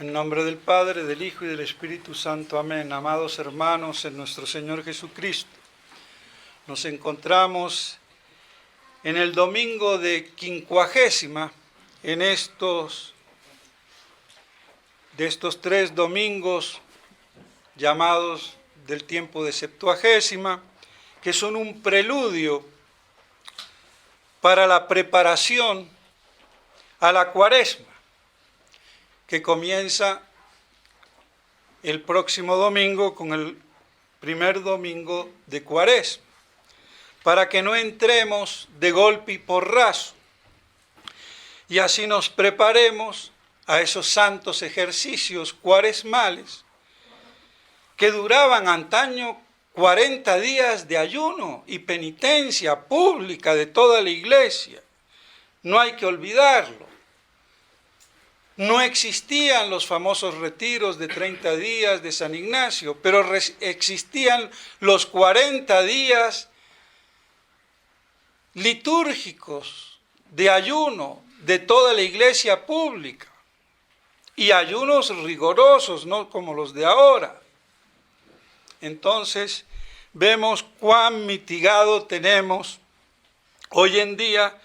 En nombre del Padre, del Hijo y del Espíritu Santo. Amén. Amados hermanos en nuestro Señor Jesucristo, nos encontramos en el domingo de Quincuagésima, de estos 3 domingos llamados del tiempo de Septuagésima, que son un preludio para la preparación a la Cuaresma, que comienza el próximo domingo con el primer domingo de Cuaresma, para que no entremos de golpe y porrazo, y así nos preparemos a esos santos ejercicios cuaresmales que duraban antaño 40 días de ayuno y penitencia pública de toda la iglesia. No hay que olvidarlo. No existían los famosos retiros de 30 días de San Ignacio, pero existían los 40 días litúrgicos de ayuno de toda la iglesia pública, y ayunos rigurosos, no como los de ahora. Entonces, vemos cuán mitigado tenemos hoy en día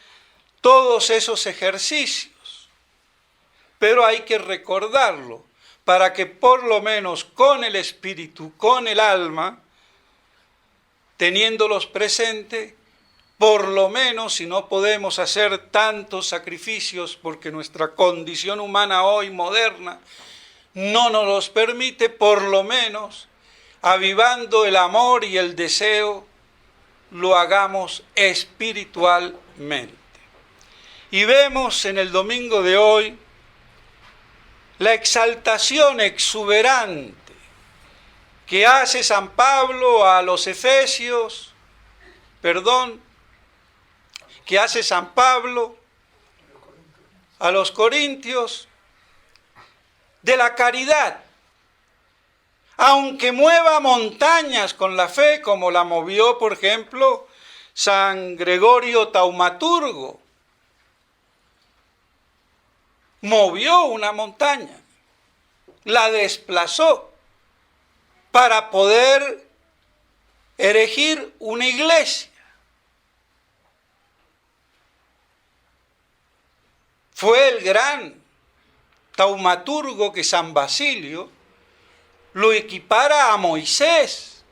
todos esos ejercicios. Pero hay que recordarlo para que por lo menos con el espíritu, con el alma, teniéndolos presentes, por lo menos, si no podemos hacer tantos sacrificios porque nuestra condición humana hoy moderna no nos los permite, por lo menos avivando el amor y el deseo, lo hagamos espiritualmente. Y vemos en el domingo de hoy la exaltación exuberante que hace San Pablo a los Efesios, que hace San Pablo a los Corintios, de la caridad. Aunque mueva montañas con la fe, como la movió, por ejemplo, San Gregorio Taumaturgo, movió una montaña, la desplazó para poder erigir una iglesia. Fue el gran taumaturgo que San Basilio lo equipara a Moisés.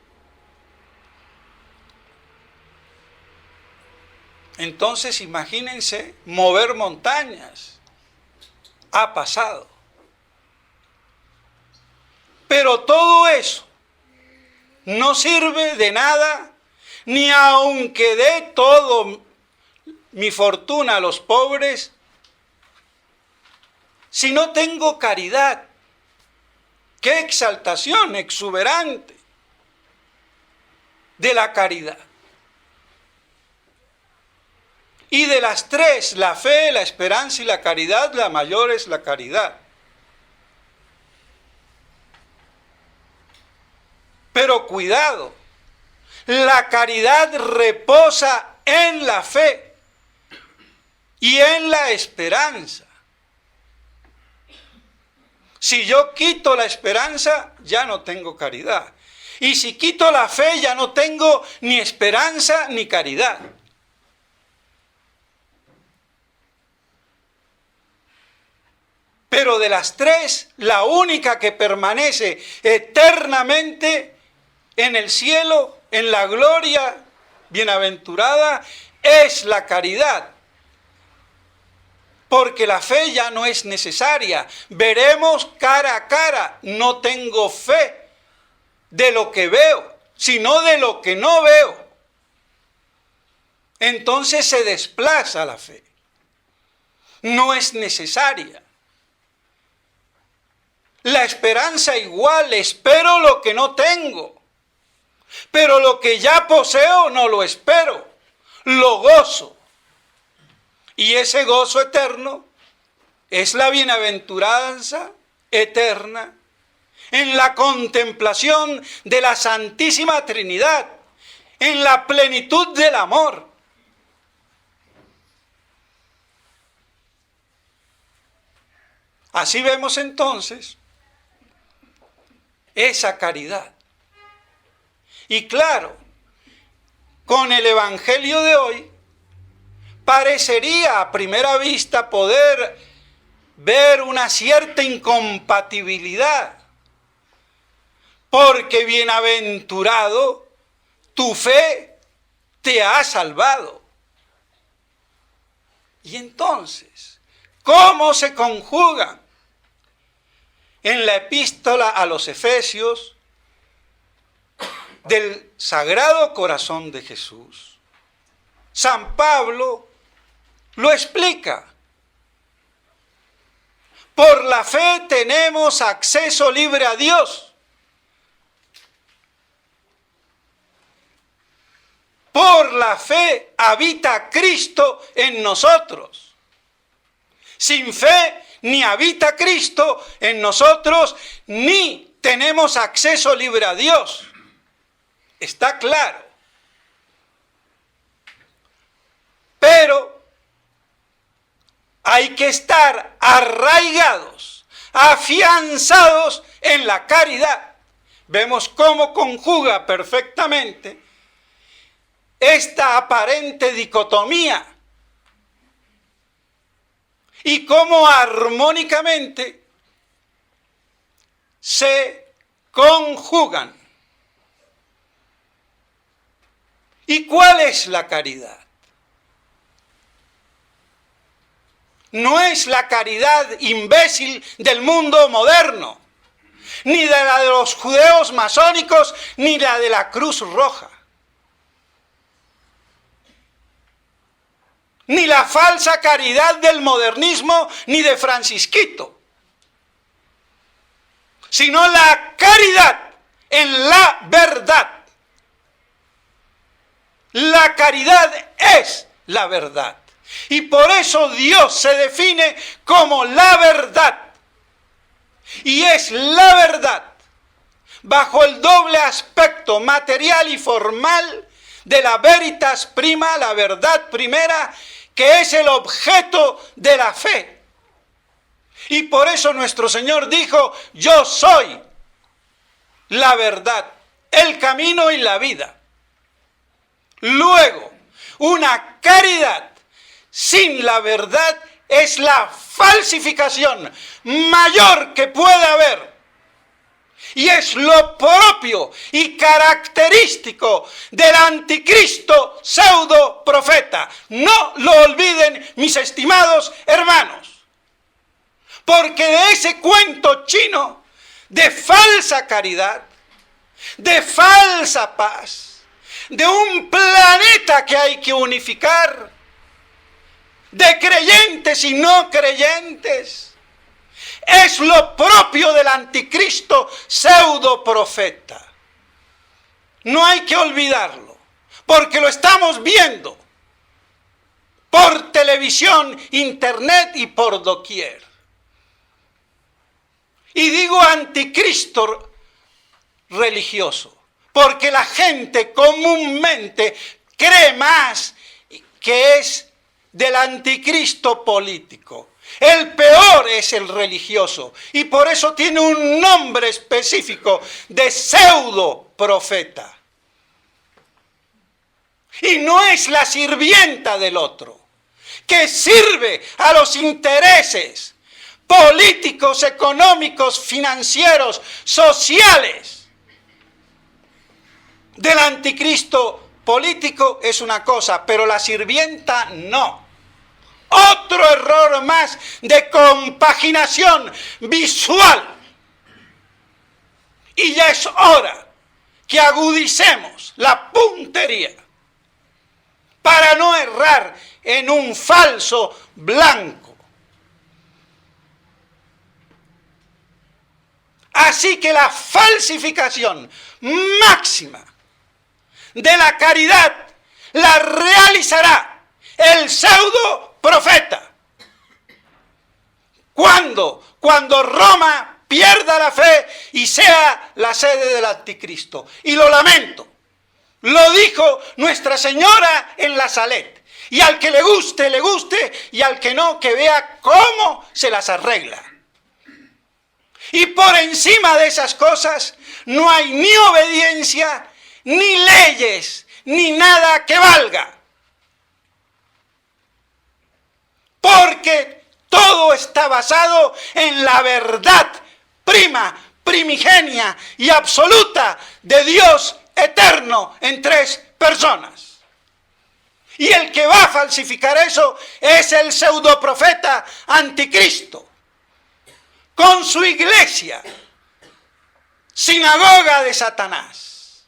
Entonces, imagínense mover montañas. Ha pasado. Pero todo eso no sirve de nada, ni aunque dé todo mi fortuna a los pobres, si no tengo caridad. ¡Qué exaltación exuberante de la caridad! Y de las 3, la fe, la esperanza y la caridad, la mayor es la caridad. Pero cuidado, la caridad reposa en la fe y en la esperanza. Si yo quito la esperanza, ya no tengo caridad. Y si quito la fe, ya no tengo ni esperanza ni caridad. Pero de las 3, la única que permanece eternamente en el cielo, en la gloria bienaventurada, es la caridad. Porque la fe ya no es necesaria. Veremos cara a cara. No tengo fe de lo que veo, sino de lo que no veo. Entonces se desplaza la fe. No es necesaria. La esperanza igual, espero lo que no tengo, pero lo que ya poseo no lo espero, lo gozo. Y ese gozo eterno es la bienaventuranza eterna en la contemplación de la Santísima Trinidad, en la plenitud del amor. Así vemos entonces esa caridad. Y claro, con el Evangelio de hoy, parecería a primera vista poder ver una cierta incompatibilidad, porque bienaventurado, tu fe te ha salvado. Y entonces, ¿cómo se conjugan? En la epístola a los Efesios del Sagrado Corazón de Jesús, San Pablo lo explica. Por la fe tenemos acceso libre a Dios. Por la fe habita Cristo en nosotros. Sin fe ni habita Cristo en nosotros, ni tenemos acceso libre a Dios. Está claro. Pero hay que estar arraigados, afianzados en la caridad. Vemos cómo conjuga perfectamente esta aparente dicotomía y cómo armónicamente se conjugan. ¿Y cuál es la caridad? No es la caridad imbécil del mundo moderno, ni de la de los judeos masónicos, ni la de la Cruz Roja, ni la falsa caridad del modernismo, ni de Francisquito, sino la caridad en la verdad. La caridad es la verdad. Y por eso Dios se define como la verdad. Y es la verdad bajo el doble aspecto material y formal de la veritas prima, la verdad primera, que es el objeto de la fe. Y por eso nuestro Señor dijo: yo soy la verdad, el camino y la vida. Luego, una caridad sin la verdad es la falsificación mayor que puede haber. Y es lo propio y característico del anticristo pseudo profeta. No lo olviden, mis estimados hermanos. Porque de ese cuento chino de falsa caridad, de falsa paz, de un planeta que hay que unificar, de creyentes y no creyentes, es lo propio del anticristo pseudo profeta. No hay que olvidarlo, porque lo estamos viendo por televisión, internet y por doquier. Y digo anticristo religioso, porque la gente comúnmente cree más que es del anticristo político. El peor es el religioso, y por eso tiene un nombre específico de pseudo profeta. Y no es la sirvienta del otro, que sirve a los intereses políticos, económicos, financieros, sociales del anticristo político. Es una cosa, pero la sirvienta no. Otro error más de compaginación visual. Y ya es hora que agudicemos la puntería para no errar en un falso blanco. Así que la falsificación máxima de la caridad la realizará el pseudo profeta. Cuando Roma pierda la fe y sea la sede del anticristo. Y lo lamento. Lo dijo Nuestra Señora en la Salet. Y al que le guste, y al que no, que vea cómo se las arregla. Y por encima de esas cosas no hay ni obediencia, ni leyes, ni nada que valga. Porque todo está basado en la verdad primigenia y absoluta de Dios eterno en tres personas. Y el que va a falsificar eso es el pseudoprofeta anticristo, con su iglesia, sinagoga de Satanás.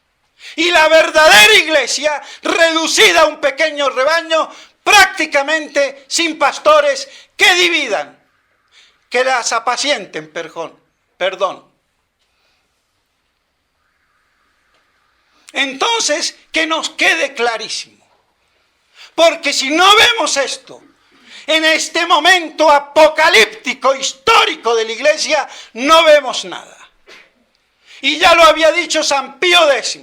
Y la verdadera iglesia, reducida a un pequeño rebaño, prácticamente sin pastores que dividan, que las apacienten, perdón. Entonces, que nos quede clarísimo. Porque si no vemos esto, en este momento apocalíptico, histórico de la iglesia, no vemos nada. Y ya lo había dicho San Pío X,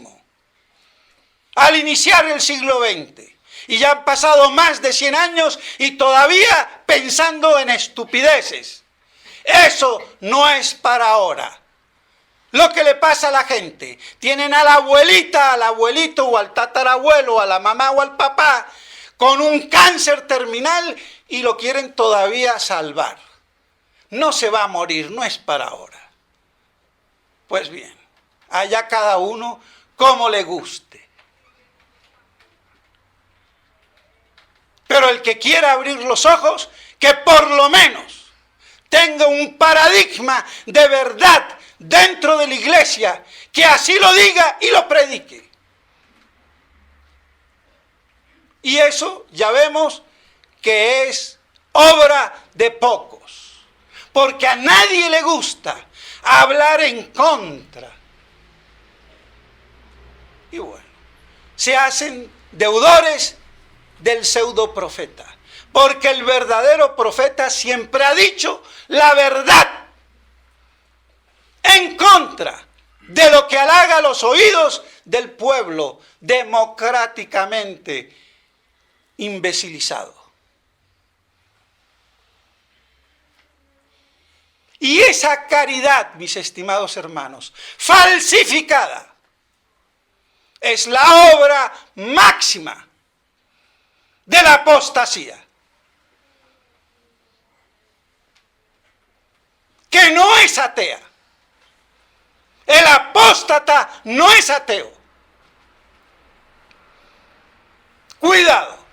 al iniciar el siglo XX. Y ya han pasado más de 100 años y todavía pensando en estupideces. Eso no es para ahora. Lo que le pasa a la gente, tienen a la abuelita, al abuelito o al tatarabuelo, a la mamá o al papá, con un cáncer terminal y lo quieren todavía salvar. No se va a morir, no es para ahora. Pues bien, allá cada uno como le guste. Pero el que quiera abrir los ojos, que por lo menos tenga un paradigma de verdad dentro de la iglesia, que así lo diga y lo predique. Y eso ya vemos que es obra de pocos, porque a nadie le gusta hablar en contra. Y bueno, se hacen deudores del pseudoprofeta, porque el verdadero profeta siempre ha dicho la verdad en contra de lo que halaga los oídos del pueblo democráticamente imbecilizado. Y esa caridad, mis estimados hermanos, falsificada, es la obra máxima de la apostasía. Que no es atea. El apóstata no es ateo. Cuidado.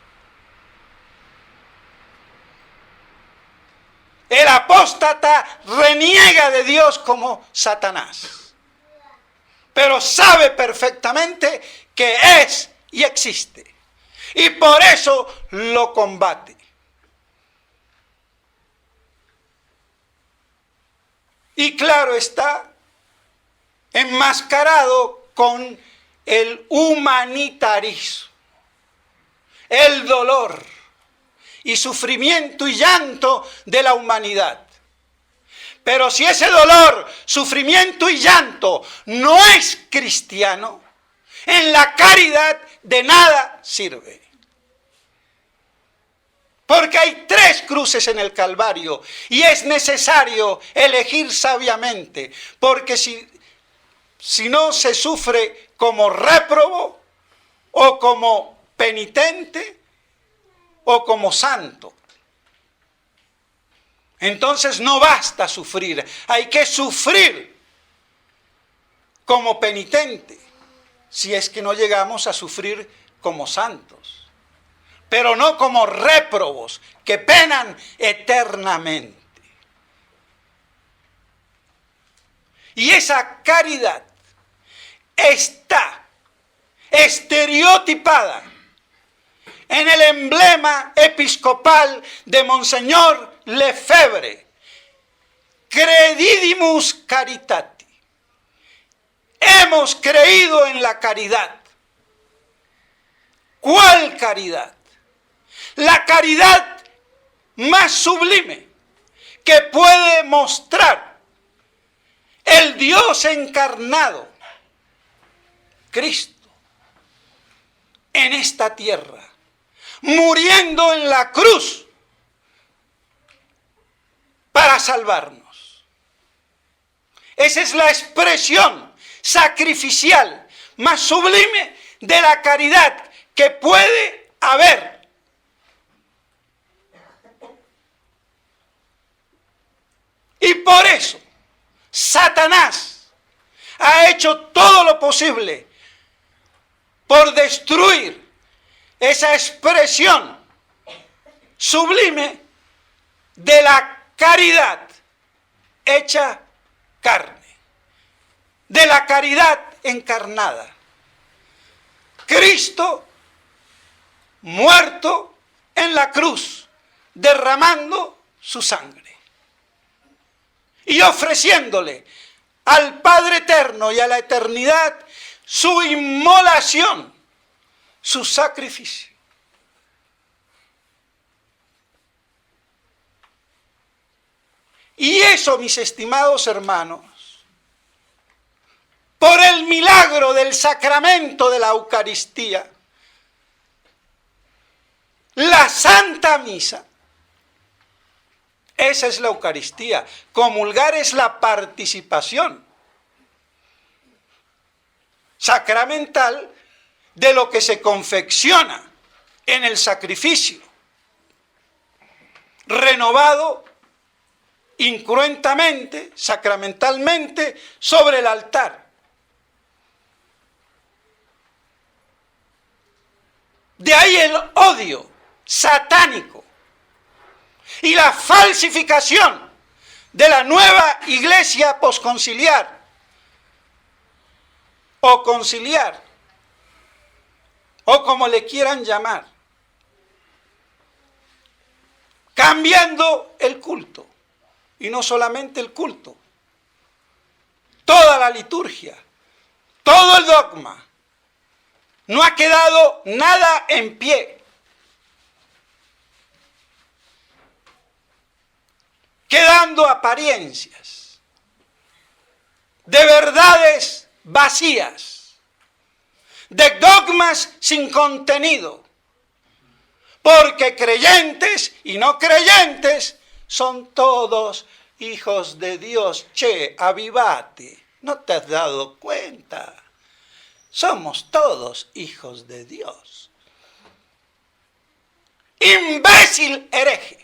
El apóstata reniega de Dios como Satanás, pero sabe perfectamente que es y existe, y por eso lo combate. Y claro está, enmascarado con el humanitarismo, el dolor y sufrimiento y llanto de la humanidad. Pero si ese dolor, sufrimiento y llanto no es cristiano, en la caridad de nada sirve. Porque hay 3 cruces en el Calvario y es necesario elegir sabiamente, porque si no se sufre como réprobo o como penitente o como santo. Entonces no basta sufrir, hay que sufrir como penitente, si es que no llegamos a sufrir como santos, pero no como réprobos que penan eternamente. Y esa caridad está estereotipada en el emblema episcopal de Monseñor Lefebvre, Credidimus Caritati. Hemos creído en la caridad. ¿Cuál caridad? La caridad más sublime que puede mostrar el Dios encarnado, Cristo, en esta tierra, muriendo en la cruz para salvarnos. Esa es la expresión sacrificial más sublime de la caridad que puede haber. Y por eso Satanás ha hecho todo lo posible por destruir esa expresión sublime de la caridad hecha carne, de la caridad encarnada. Cristo muerto en la cruz, derramando su sangre y ofreciéndole al Padre Eterno y a la eternidad su inmolación, su sacrificio. Y eso, mis estimados hermanos, por el milagro del sacramento de la Eucaristía, la Santa Misa, esa es la Eucaristía. Comulgar es la participación sacramental de lo que se confecciona en el sacrificio, renovado incruentamente, sacramentalmente, sobre el altar. De ahí el odio satánico y la falsificación de la nueva iglesia posconciliar o conciliar, o como le quieran llamar, cambiando el culto. Y no solamente el culto, toda la liturgia, todo el dogma. No ha quedado nada en pie. Quedando apariencias de verdades vacías, de dogmas sin contenido, porque creyentes y no creyentes son todos hijos de Dios. Che, avivate, ¿no te has dado cuenta? Somos todos hijos de Dios. Imbécil hereje.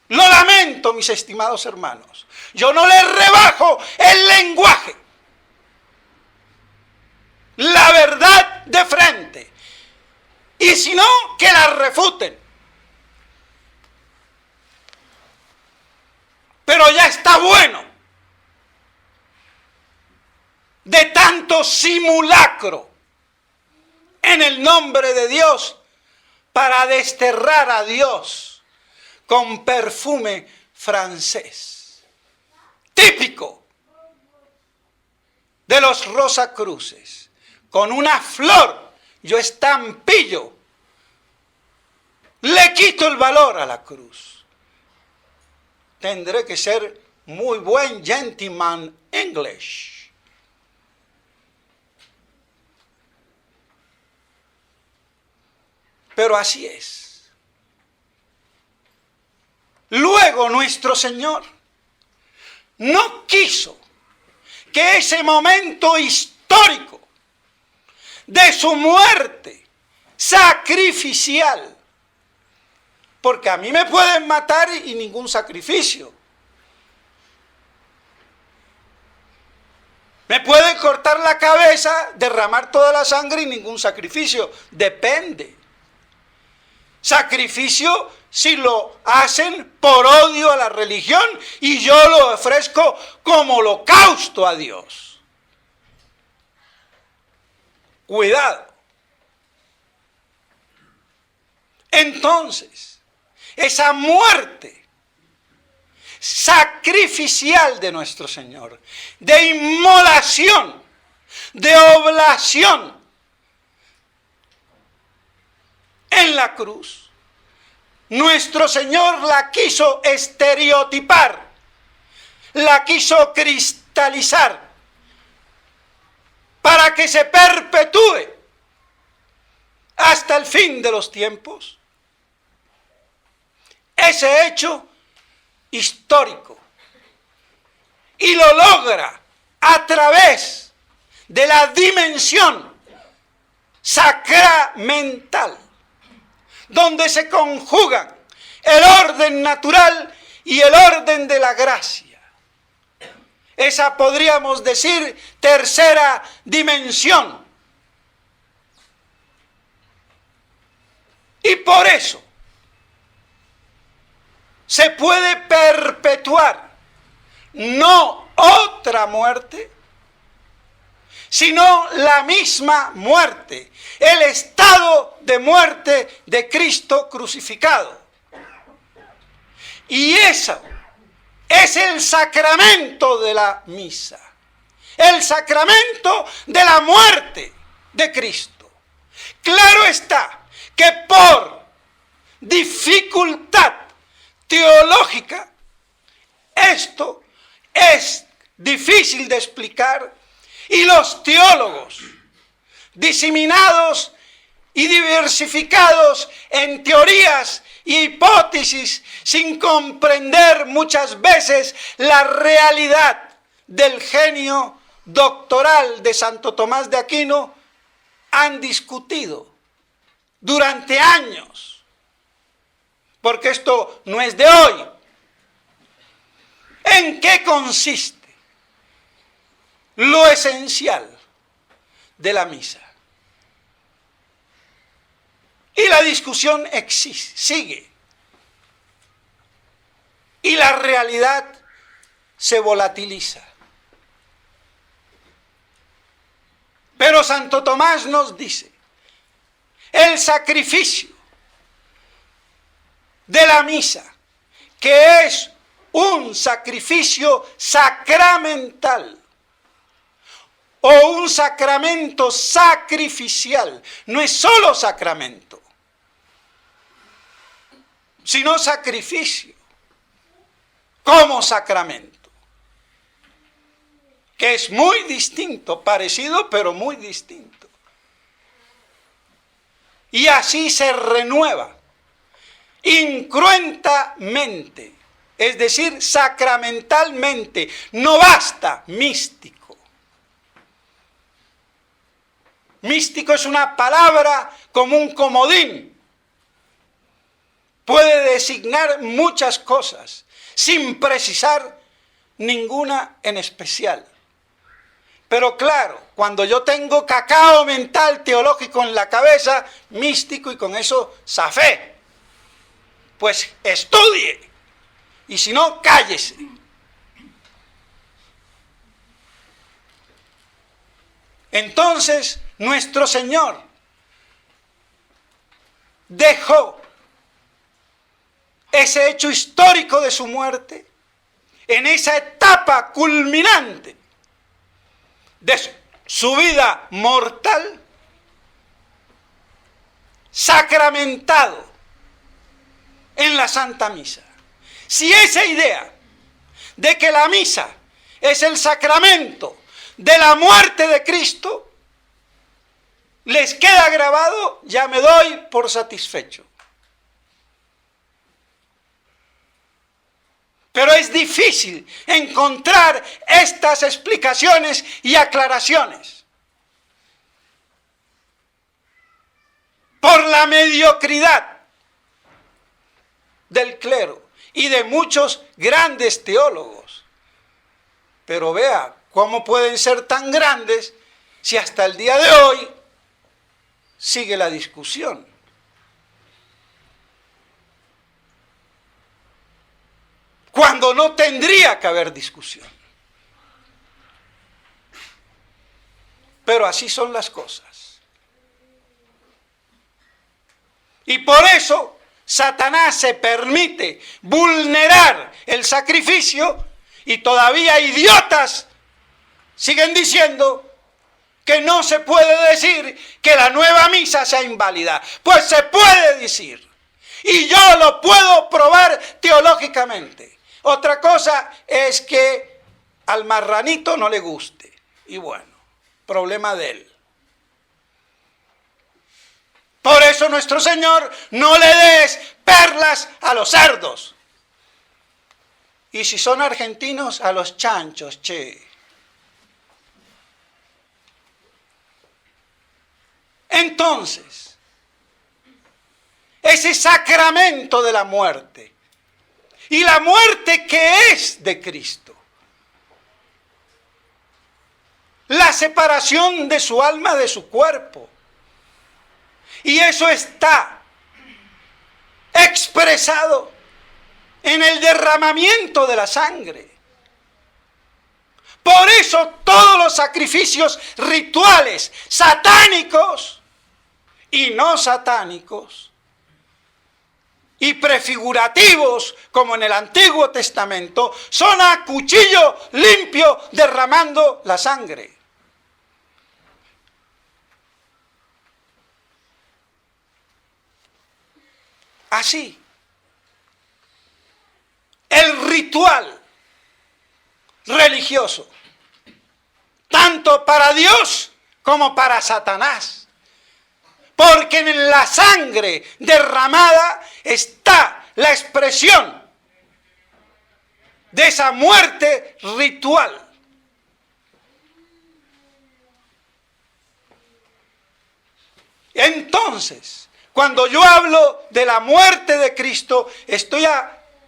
Lo lamento, mis estimados hermanos. Yo no les rebajo el lenguaje. La verdad de frente. Y si no, que la refuten. Pero ya está bueno de tanto simulacro en el nombre de Dios para desterrar a Dios con perfume francés, típico de los Rosacruces, con una flor, yo estampillo, le quito el valor a la cruz. Tendré que ser muy buen gentleman English. Pero así es. Luego nuestro Señor no quiso que ese momento histórico de su muerte sacrificial, porque a mí me pueden matar y ningún sacrificio. Me pueden cortar la cabeza, derramar toda la sangre y ningún sacrificio. Depende. Sacrificio si lo hacen por odio a la religión y yo lo ofrezco como holocausto a Dios. Cuidado. Entonces, esa muerte sacrificial de nuestro Señor, de inmolación, de oblación en la cruz, nuestro Señor la quiso estereotipar, la quiso cristalizar para que se perpetúe hasta el fin de los tiempos ese hecho histórico y lo logra a través de la dimensión sacramental, donde se conjugan el orden natural y el orden de la gracia. Esa podríamos decir tercera dimensión. Y por eso se puede perpetuar no otra muerte, sino la misma muerte, el estado de muerte de Cristo crucificado. Y eso es el sacramento de la misa, el sacramento de la muerte de Cristo. Claro está que por dificultad teológica, esto es difícil de explicar y los teólogos, diseminados y diversificados en teorías y hipótesis, sin comprender muchas veces la realidad del genio doctoral de Santo Tomás de Aquino, han discutido durante años, porque esto no es de hoy. ¿En qué consiste lo esencial de la misa? Y la discusión sigue. Y la realidad se volatiliza. Pero Santo Tomás nos dice, el sacrificio de la misa, que es un sacrificio sacramental o un sacramento sacrificial, no es solo sacramento, sino sacrificio como sacramento, que es muy distinto, parecido pero muy distinto. Y así se renueva incruentamente, es decir, sacramentalmente, no basta místico. Místico es una palabra como un comodín. Puede designar muchas cosas, sin precisar ninguna en especial. Pero claro, cuando yo tengo cacao mental teológico en la cabeza, místico, y con eso zafé, pues estudie, y si no, cállese. Entonces, nuestro Señor dejó ese hecho histórico de su muerte en esa etapa culminante de su vida mortal, sacramentado en la Santa Misa. Si esa idea de que la misa es el sacramento de la muerte de Cristo les queda grabado, ya me doy por satisfecho. Pero es difícil encontrar estas explicaciones y aclaraciones por la mediocridad del clero y de muchos grandes teólogos. Pero vea cómo pueden ser tan grandes si hasta el día de hoy sigue la discusión. Cuando no tendría que haber discusión. Pero así son las cosas. Y por eso Satanás se permite vulnerar el sacrificio y todavía idiotas siguen diciendo que no se puede decir que la nueva misa sea inválida. Pues se puede decir. Y yo lo puedo probar teológicamente. Otra cosa es que al marranito no le guste. Y bueno, problema de él. Por eso nuestro Señor, no le des perlas a los cerdos. Y si son argentinos, a los chanchos, che. Entonces, ese sacramento de la muerte, y la muerte que es de Cristo, la separación de su alma de su cuerpo, y eso está expresado en el derramamiento de la sangre. Por eso todos los sacrificios rituales, satánicos y no satánicos, y prefigurativos, como en el Antiguo Testamento, son a cuchillo limpio derramando la sangre. Así, el ritual religioso, tanto para Dios como para Satanás, porque en la sangre derramada está la expresión de esa muerte ritual. Entonces, cuando yo hablo de la muerte de Cristo, estoy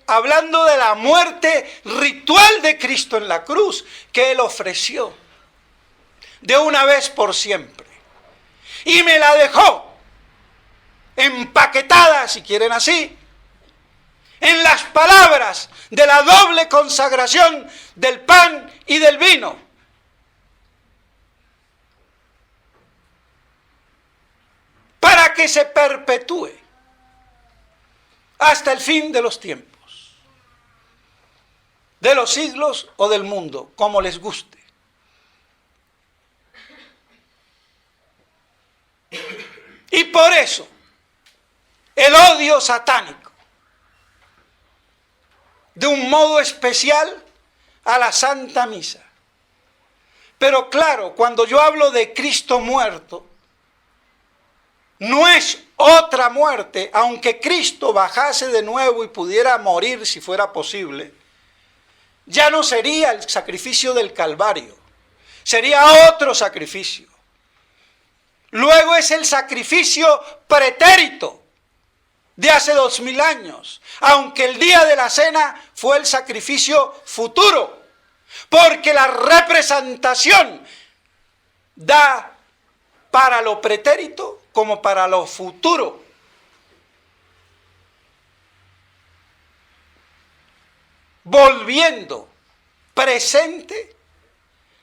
hablando de la muerte ritual de Cristo en la cruz, que Él ofreció de una vez por siempre. Y me la dejó empaquetada, si quieren así, en las palabras de la doble consagración del pan y del vino. Para que se perpetúe hasta el fin de los tiempos, de los siglos o del mundo, como les guste. Y por eso, el odio satánico, de un modo especial a la Santa Misa. Pero claro, cuando yo hablo de Cristo muerto, no es otra muerte, aunque Cristo bajase de nuevo y pudiera morir si fuera posible, ya no sería el sacrificio del Calvario, sería otro sacrificio. Luego es el sacrificio pretérito de hace 2000 años, aunque el día de la cena fue el sacrificio futuro, porque la representación da para lo pretérito como para lo futuro. Volviendo presente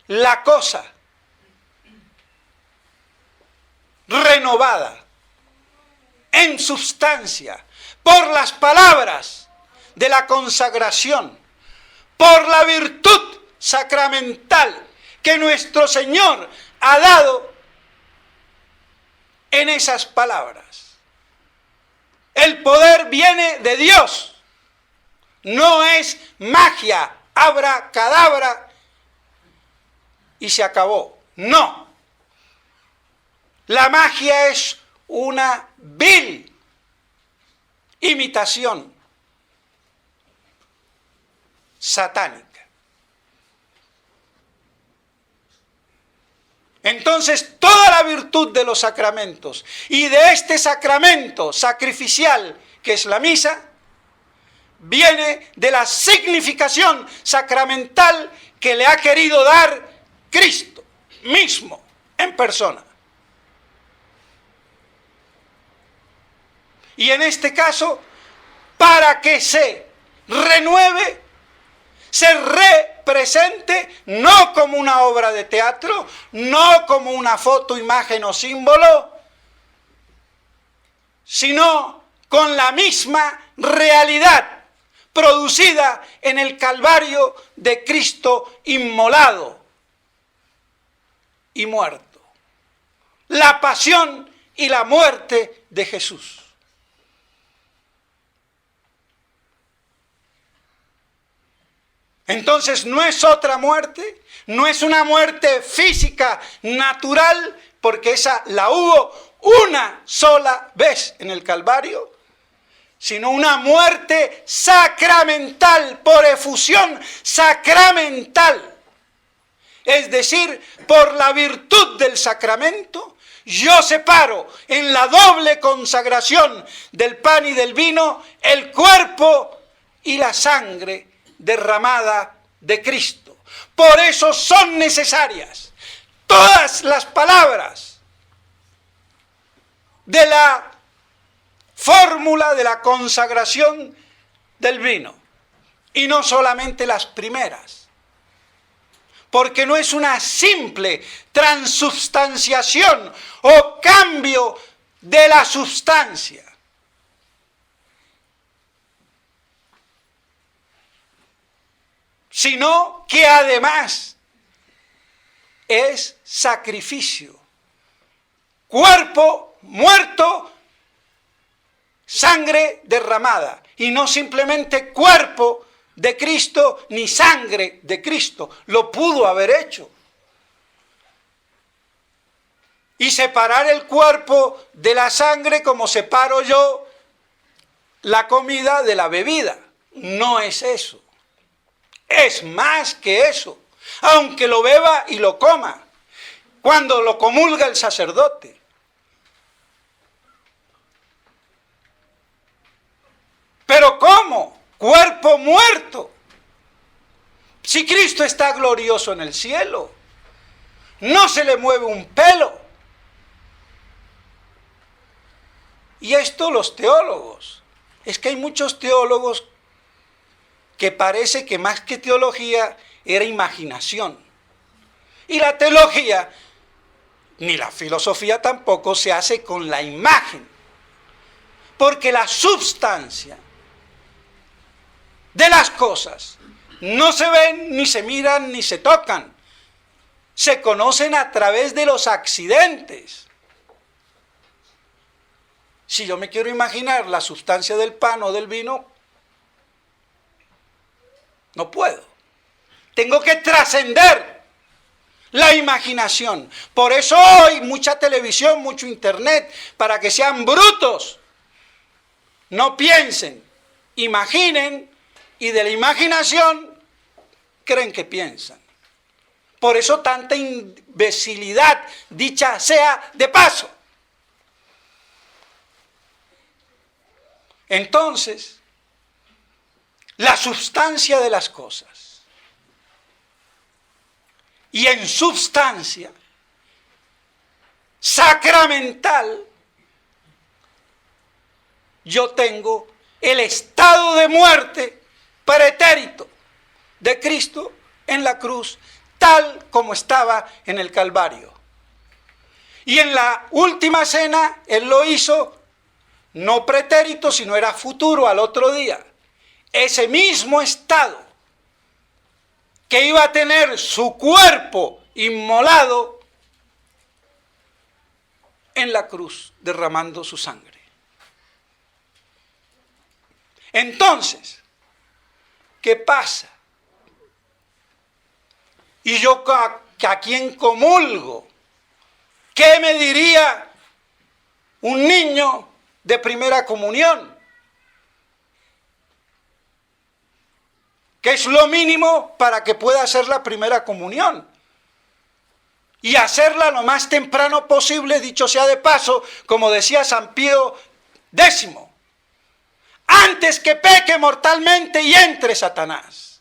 la cosa renovada en substancia por las palabras de la consagración, por la virtud sacramental que nuestro Señor ha dado en esas palabras. El poder viene de Dios, no es magia, abracadabra y se acabó. No. La magia es una vil imitación satánica. Entonces, toda la virtud de los sacramentos y de este sacramento sacrificial que es la misa, viene de la significación sacramental que le ha querido dar Cristo mismo en persona. Y en este caso, para que se renueve, se represente, no como una obra de teatro, no como una foto, imagen o símbolo, sino con la misma realidad producida en el Calvario de Cristo inmolado y muerto. La pasión y la muerte de Jesús. Entonces no es otra muerte, no es una muerte física, natural, porque esa la hubo una sola vez en el Calvario, sino una muerte sacramental, por efusión sacramental. Es decir, por la virtud del sacramento, yo separo en la doble consagración del pan y del vino el cuerpo y la sangre derramada de Cristo. Por eso son necesarias todas las palabras de la fórmula de la consagración del vino, y no solamente las primeras, porque no es una simple transubstanciación o cambio de la sustancia, sino que además es sacrificio, cuerpo muerto, sangre derramada, y no simplemente cuerpo de Cristo ni sangre de Cristo. Lo pudo haber hecho. Y separar el cuerpo de la sangre como separo yo la comida de la bebida. No es eso. Es más que eso. Aunque lo beba y lo coma, cuando lo comulga el sacerdote. ¿Pero cómo? Cuerpo muerto. Si Cristo está glorioso en el cielo, no se le mueve un pelo. Y esto los teólogos. Es que hay muchos teólogos que parece que más que teología era imaginación. Y la teología, ni la filosofía tampoco, se hace con la imagen. Porque la substancia de las cosas no se ven, ni se miran, ni se tocan. Se conocen a través de los accidentes. Si yo me quiero imaginar la sustancia del pan o del vino, no puedo. Tengo que trascender la imaginación. Por eso hoy mucha televisión, mucho internet, para que sean brutos. No piensen, imaginen, y de la imaginación creen que piensan. Por eso tanta imbecilidad, dicha sea de paso. Entonces, la sustancia de las cosas. Y en substancia sacramental, yo tengo el estado de muerte pretérito de Cristo en la cruz, tal como estaba en el Calvario. Y en la última cena, Él lo hizo no pretérito, sino era futuro, al otro día. Ese mismo estado que iba a tener su cuerpo inmolado en la cruz, derramando su sangre. Entonces, ¿qué pasa? Y yo a quién comulgo, ¿qué me diría un niño de primera comunión? Que es lo mínimo para que pueda hacer la primera comunión. Y hacerla lo más temprano posible, dicho sea de paso, como decía San Pío X, antes que peque mortalmente y entre Satanás.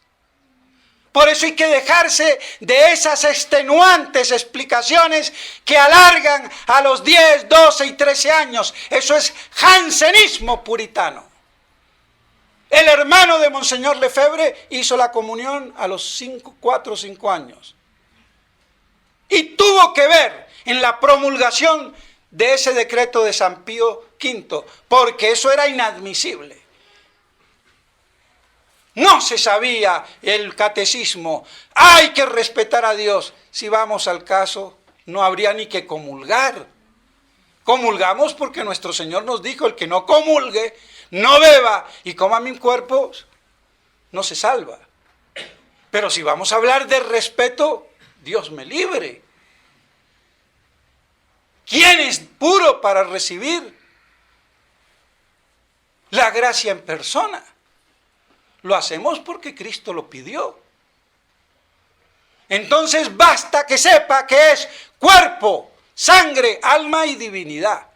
Por eso hay que dejarse de esas extenuantes explicaciones que alargan a los 10, 12 y 13 años. Eso es jansenismo puritano. El hermano de Monseñor Lefebvre hizo la comunión a los 4 o 5 años. Y tuvo que ver en la promulgación de ese decreto de San Pío V, porque eso era inadmisible. No se sabía el catecismo. Hay que respetar a Dios. Si vamos al caso, no habría ni que comulgar. Comulgamos porque nuestro Señor nos dijo, el que no comulgue, no beba y coma mi cuerpo, no se salva. Pero si vamos a hablar de respeto, Dios me libre. ¿Quién es puro para recibir la gracia en persona. Lo hacemos porque Cristo lo pidió. Entonces basta que sepa que es cuerpo, sangre, alma y divinidad.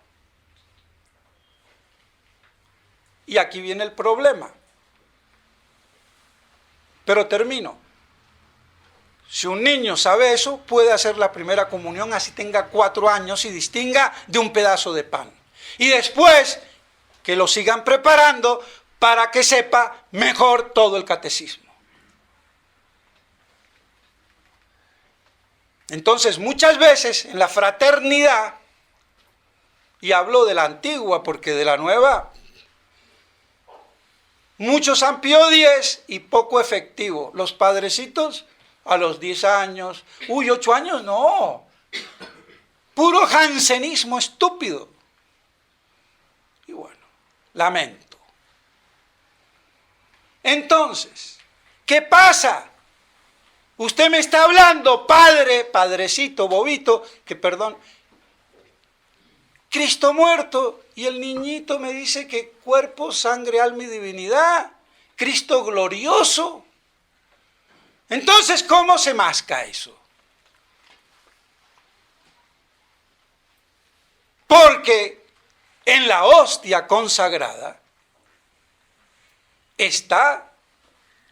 Y aquí viene el problema. Pero termino. Si un niño sabe eso, puede hacer la primera comunión así tenga 4 años y distinga de un pedazo de pan. Y después que lo sigan preparando para que sepa mejor todo el catecismo. Entonces, muchas veces en la fraternidad, y hablo de la antigua porque de la nueva, muchos San Pío X y poco efectivo. Los padrecitos a los 10 años, 8 años, no. Puro jansenismo estúpido. Y bueno, lamento. Entonces, ¿qué pasa? Usted me está hablando, padre, padrecito, bobito, que perdón, Cristo muerto, y el niñito me dice que cuerpo, sangre, alma y divinidad, Cristo glorioso. Entonces, ¿cómo se masca eso? Porque en la hostia consagrada está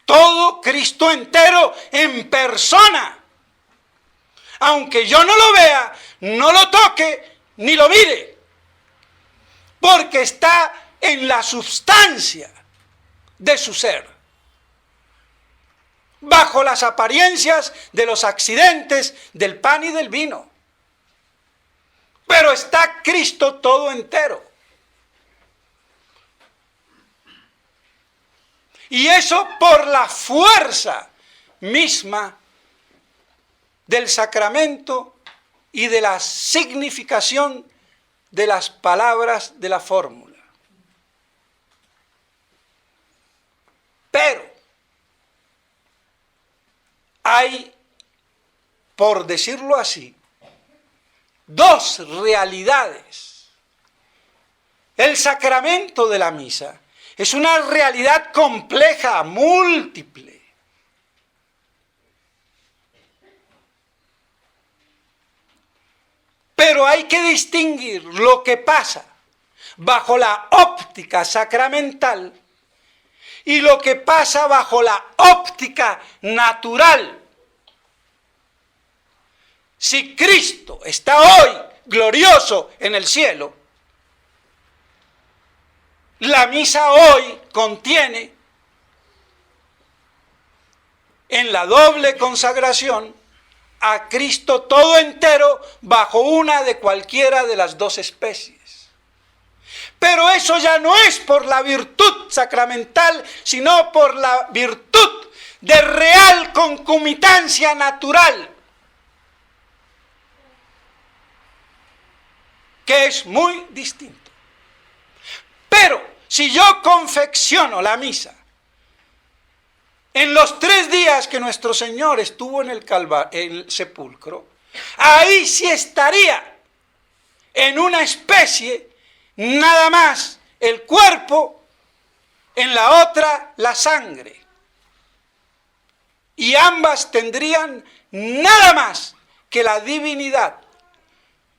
todo Cristo entero en persona. Aunque yo no lo vea, no lo toque, ni lo mire. Porque está en la substancia de su ser. Bajo las apariencias de los accidentes del pan y del vino. Pero está Cristo todo entero. Y eso por la fuerza misma del sacramento y de la significación de las palabras de la fórmula. Pero hay, por decirlo así, 2 realidades. El sacramento de la misa es una realidad compleja, múltiple. Pero hay que distinguir lo que pasa bajo la óptica sacramental y lo que pasa bajo la óptica natural. Si Cristo está hoy glorioso en el cielo, la misa hoy contiene en la doble consagración a Cristo todo entero bajo una de cualquiera de las 2 especies. Pero eso ya no es por la virtud sacramental, sino por la virtud de real concomitancia natural, que es muy distinto. Pero si yo confecciono la misa en los 3 días que nuestro Señor estuvo en el sepulcro, ahí sí estaría en una especie nada más el cuerpo, en la otra la sangre. Y ambas tendrían nada más que la divinidad,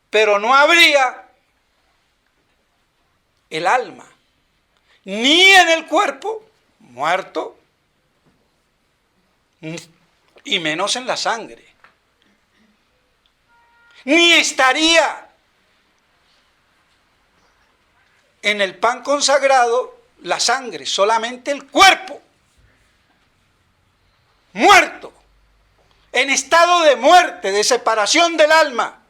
pero no habría el alma, ni en el cuerpo muerto, y menos en la sangre. Ni estaría en el pan consagrado la sangre, solamente el cuerpo, muerto, en estado de muerte, de separación del alma,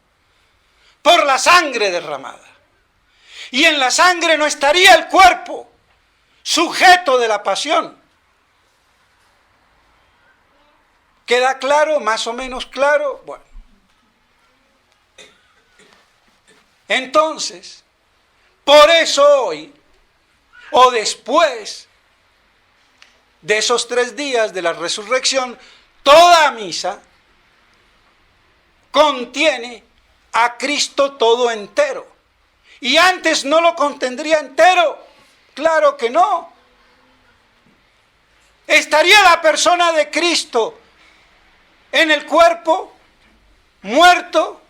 por la sangre derramada. Y en la sangre no estaría el cuerpo, sujeto de la pasión. ¿Queda claro? ¿Más o menos claro? Bueno. Entonces, por eso hoy, o después de esos 3 días de la resurrección, toda misa contiene a Cristo todo entero. Y antes no lo contendría entero, Claro que no. ¿Estaría la persona de Cristo en el cuerpo muerto?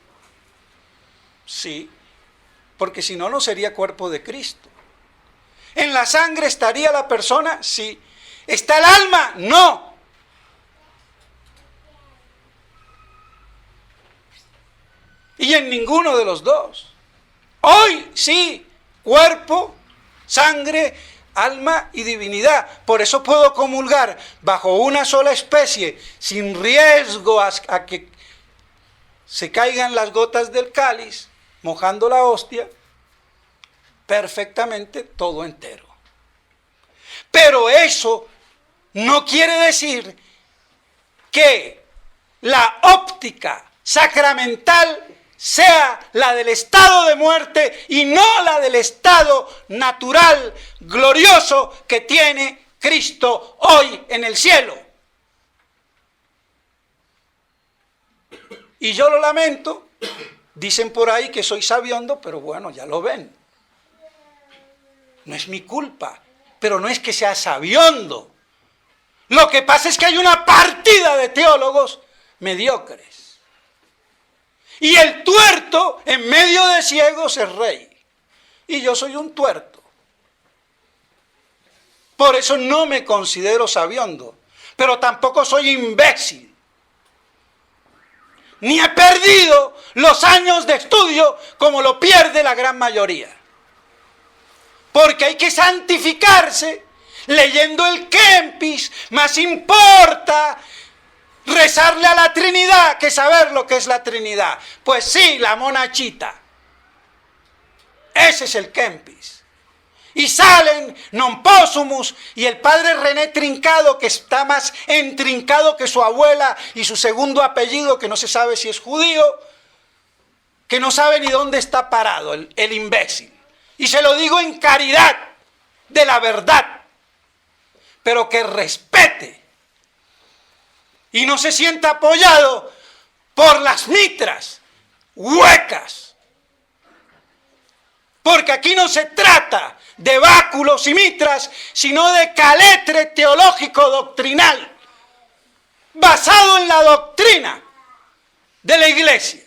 Sí, porque si no, no sería cuerpo de Cristo. ¿En la sangre estaría la persona? Sí. ¿Está el alma? No. Y en ninguno de los dos. Hoy sí, cuerpo, sangre, alma y divinidad. Por eso puedo comulgar bajo una sola especie, sin riesgo a que se caigan las gotas del cáliz, mojando la hostia, perfectamente todo entero. Pero eso no quiere decir que la óptica sacramental sea la del estado de muerte y no la del estado natural, glorioso que tiene Cristo hoy en el cielo. Y yo lo lamento, dicen por ahí que soy sabiondo, pero bueno, ya lo ven. No es mi culpa, pero no es que sea sabiondo. Lo que pasa es que hay una partida de teólogos mediocres. Y el tuerto en medio de ciegos es rey. Y yo soy un tuerto. Por eso no me considero sabiondo, pero tampoco soy imbécil. Ni he perdido los años de estudio como lo pierde la gran mayoría. Porque hay que santificarse leyendo el Kempis, más importa rezarle a la Trinidad que saber lo que es la Trinidad. Pues sí, la monachita. Ese es el Kempis. Y salen non possumus y el padre René Trincado, que está más entrincado que su abuela y su segundo apellido, que no se sabe si es judío, que no sabe ni dónde está parado el imbécil. Y se lo digo en caridad de la verdad, pero que respete y no se sienta apoyado por las mitras huecas. Porque aquí no se trata de báculos y mitras, sino de caletre teológico doctrinal, basado en la doctrina de la Iglesia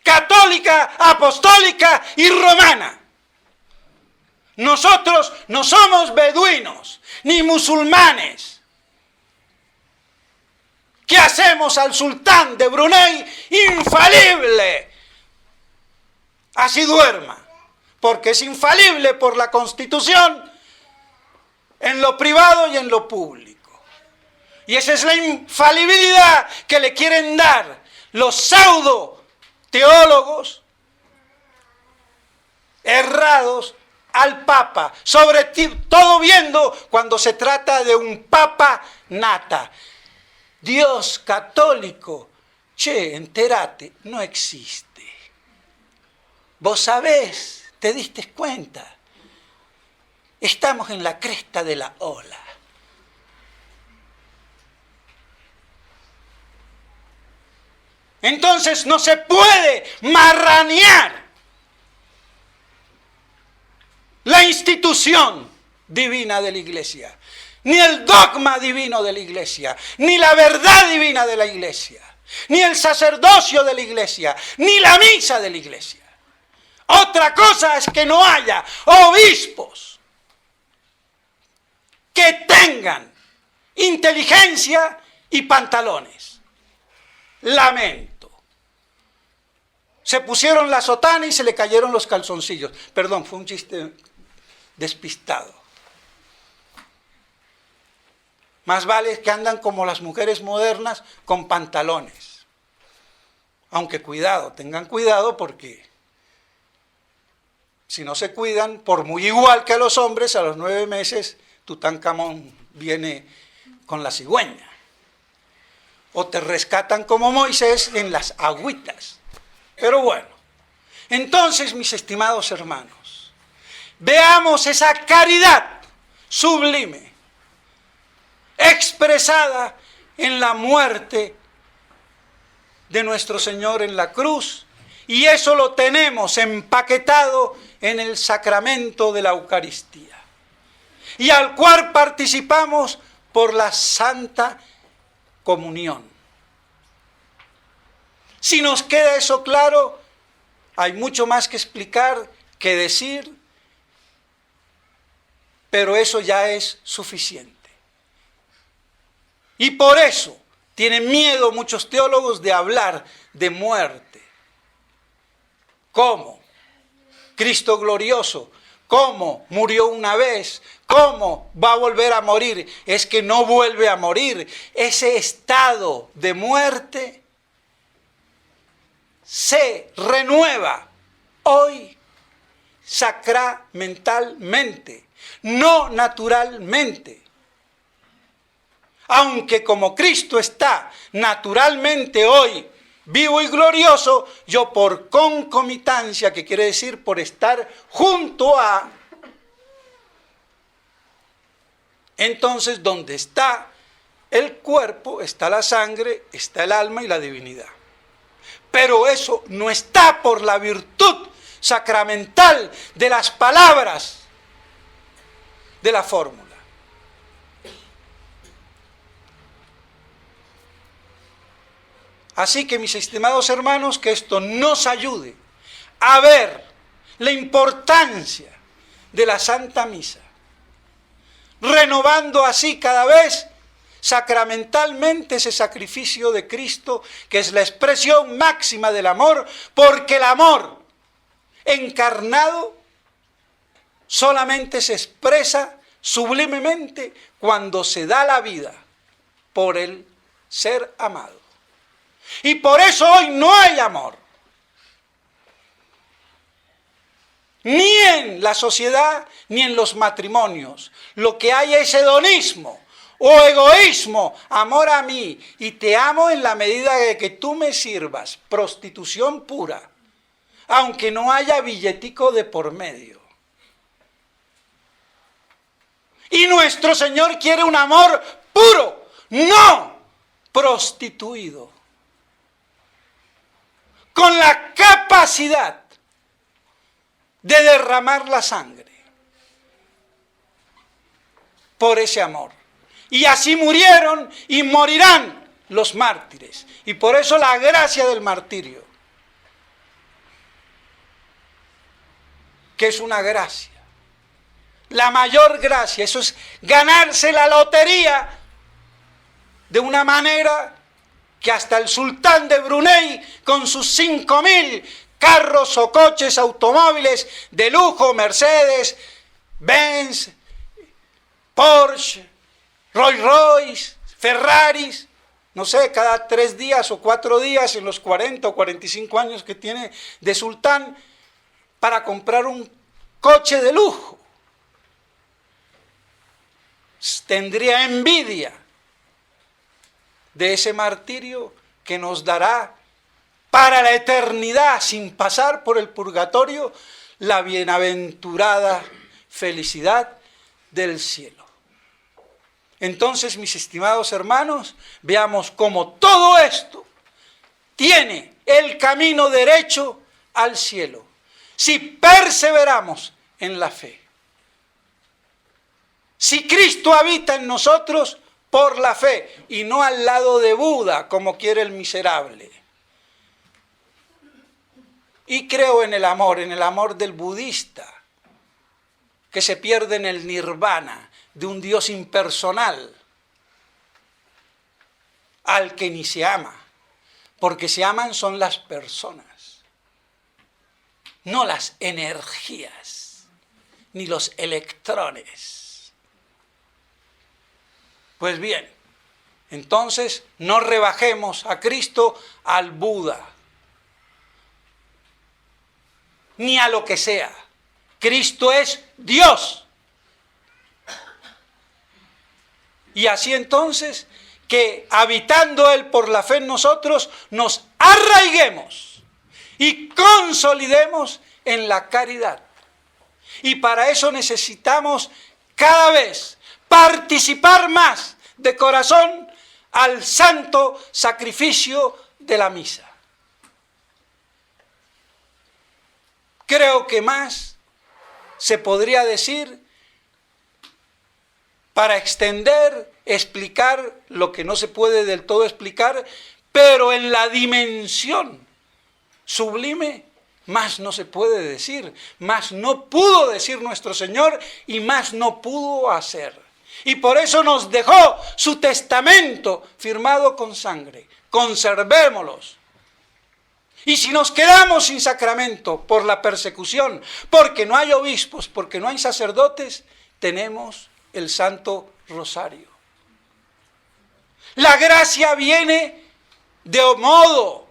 católica, apostólica y romana. Nosotros no somos beduinos ni musulmanes. ¿Qué hacemos al sultán de Brunei? Infalible. Así duerma. Porque es infalible por la Constitución en lo privado y en lo público. Y esa es la infalibilidad que le quieren dar los pseudo teólogos errados al Papa, sobre todo viendo cuando se trata de un Papa nata. Dios católico, che, entérate, no existe. Vos sabés, te diste cuenta, estamos en la cresta de la ola. Entonces no se puede marranear la institución divina de la Iglesia, ni el dogma divino de la Iglesia, ni la verdad divina de la Iglesia, ni el sacerdocio de la Iglesia, ni la misa de la Iglesia. Otra cosa es que no haya obispos que tengan inteligencia y pantalones. Lamento. Se pusieron la sotana y se le cayeron los calzoncillos. Perdón, fue un chiste despistado. Más vale que andan como las mujeres modernas con pantalones. Aunque cuidado, tengan cuidado porque si no se cuidan, por muy igual que a los hombres, a los 9 meses Tutankamón viene con la cigüeña. O te rescatan como Moisés en las agüitas. Pero bueno, entonces, mis estimados hermanos, veamos esa caridad sublime, expresada en la muerte de nuestro Señor en la cruz, y eso lo tenemos empaquetado en el sacramento de la Eucaristía y al cual participamos por la Santa Comunión. Si nos queda eso claro, hay mucho más que explicar, que decir, pero eso ya es suficiente. Y por eso tienen miedo muchos teólogos de hablar de muerte. ¿Cómo? Cristo glorioso. ¿Cómo? Murió una vez. ¿Cómo va a volver a morir? Es que no vuelve a morir. Ese estado de muerte se renueva hoy sacramentalmente, no naturalmente. Aunque como Cristo está naturalmente hoy vivo y glorioso, yo por concomitancia, que quiere decir por estar junto a, entonces donde está el cuerpo, está la sangre, está el alma y la divinidad. Pero eso no está por la virtud sacramental de las palabras de la fórmula. Así que, mis estimados hermanos, que esto nos ayude a ver la importancia de la Santa Misa, renovando así cada vez sacramentalmente ese sacrificio de Cristo, que es la expresión máxima del amor, porque el amor encarnado solamente se expresa sublimemente cuando se da la vida por el ser amado. Y por eso hoy no hay amor. Ni en la sociedad, ni en los matrimonios. Lo que hay es hedonismo o egoísmo. Amor a mí y te amo en la medida de que tú me sirvas. Prostitución pura. Aunque no haya billetico de por medio. Y nuestro Señor quiere un amor puro, no prostituido. Con la capacidad de derramar la sangre por ese amor. Y así murieron y morirán los mártires. Y por eso la gracia del martirio, que es una gracia, la mayor gracia, eso es ganarse la lotería de una manera que hasta el sultán de Brunei, con sus 5.000 carros o coches, automóviles de lujo, Mercedes, Benz, Porsche, Rolls Royce, Ferraris, no sé, cada 3 días o 4 días en los 40 o 45 años que tiene de sultán, para comprar un coche de lujo. Tendría envidia de ese martirio que nos dará para la eternidad, sin pasar por el purgatorio, la bienaventurada felicidad del cielo. Entonces, mis estimados hermanos, veamos cómo todo esto tiene el camino derecho al cielo, si perseveramos en la fe. Si Cristo habita en nosotros por la fe y no al lado de Buda, como quiere el miserable. Y creo en el amor del budista, que se pierde en el nirvana de un Dios impersonal, al que ni se ama, porque se aman son las personas, no las energías, ni los electrones. Pues bien, entonces no rebajemos a Cristo al Buda, ni a lo que sea. Cristo es Dios. Y así entonces, que habitando Él por la fe en nosotros, nos arraiguemos y consolidemos en la caridad. Y para eso necesitamos cada vez participar más de corazón al santo sacrificio de la misa. Creo que más se podría decir, para extender, explicar lo que no se puede del todo explicar, pero en la dimensión sublime, más no se puede decir, más no pudo decir nuestro Señor y más no pudo hacer. Y por eso nos dejó su testamento firmado con sangre. Conservémoslos. Y si nos quedamos sin sacramento por la persecución, porque no hay obispos, porque no hay sacerdotes, tenemos el Santo Rosario. La gracia viene de modo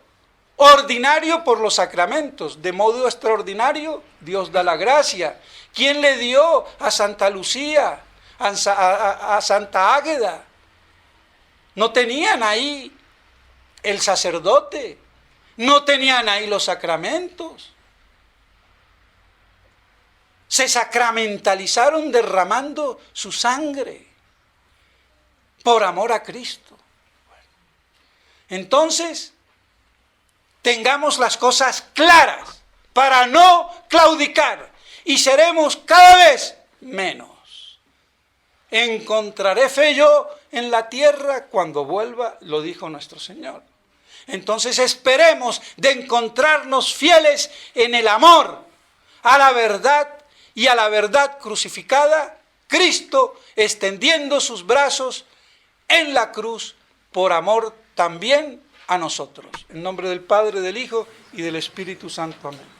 ordinario por los sacramentos, de modo extraordinario Dios da la gracia. ¿Quién le dio a Santa Lucía, a Santa Águeda? No tenían ahí el sacerdote, no tenían ahí los sacramentos. Se sacramentalizaron derramando su sangre por amor a Cristo. Entonces, tengamos las cosas claras para no claudicar y seremos cada vez menos. Encontraré fe yo en la tierra cuando vuelva, lo dijo nuestro Señor. Entonces esperemos de encontrarnos fieles en el amor a la verdad y a la verdad crucificada, Cristo extendiendo sus brazos en la cruz por amor también a nosotros. En nombre del Padre, del Hijo y del Espíritu Santo. Amén.